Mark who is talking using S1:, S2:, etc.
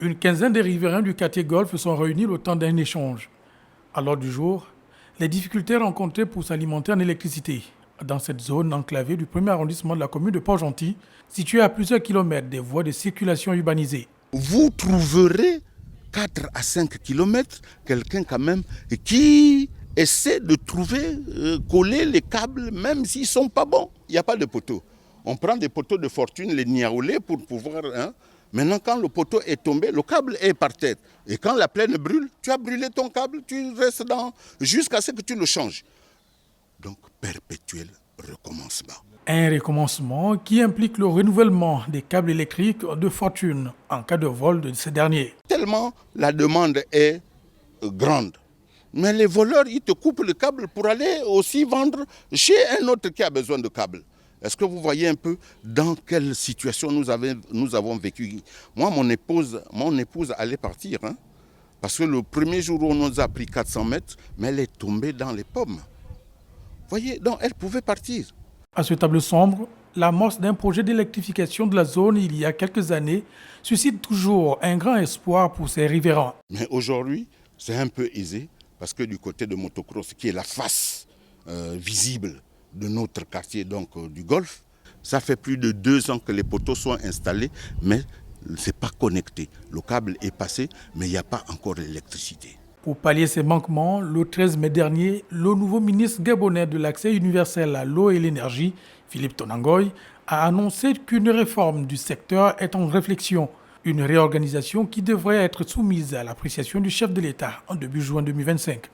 S1: Une quinzaine de riverains du quartier Golfe sont réunis le temps d'un échange. À l'ordre du jour, les difficultés rencontrées pour s'alimenter en électricité dans cette zone enclavée du premier arrondissement de la commune de Port-Gentil, située à plusieurs kilomètres des voies de circulation urbanisées.
S2: Vous trouverez 4 à 5 kilomètres quelqu'un quand même qui essaie de trouver, coller les câbles même s'ils ne sont pas bons. Il n'y a pas de poteau. On prend des poteaux de fortune, les niaoulés pour pouvoir... Maintenant, quand le poteau est tombé, le câble est par terre. Et quand la plaine brûle, tu as brûlé ton câble, tu restes jusqu'à ce que tu le changes. Donc, perpétuel recommencement.
S1: Un recommencement qui implique le renouvellement des câbles électriques de fortune en cas de vol de ces derniers.
S2: Tellement la demande est grande. Mais les voleurs, ils te coupent le câble pour aller aussi vendre chez un autre qui a besoin de câble. Est-ce que vous voyez un peu dans quelle situation nous avons vécu? Moi, mon épouse allait partir. Parce que le premier jour où on nous a pris 400 mètres, mais elle est tombée dans les pommes. Vous voyez, donc elle pouvait partir.
S1: À ce tableau sombre, l'amorce d'un projet d'électrification de la zone il y a quelques années suscite toujours un grand espoir pour ses riverains.
S2: Mais aujourd'hui, c'est un peu aisé parce que du côté de Motocross, qui est la face visible de notre quartier, donc du Golfe, ça fait plus de 2 ans que les poteaux sont installés, mais ce n'est pas connecté. Le câble est passé, mais il n'y a pas encore l'électricité.
S1: Pour pallier ces manquements, le 13 mai dernier, le nouveau ministre gabonais de l'accès universel à l'eau et l'énergie, Philippe Tonangoy, a annoncé qu'une réforme du secteur est en réflexion. Une réorganisation qui devrait être soumise à l'appréciation du chef de l'État en début juin 2025.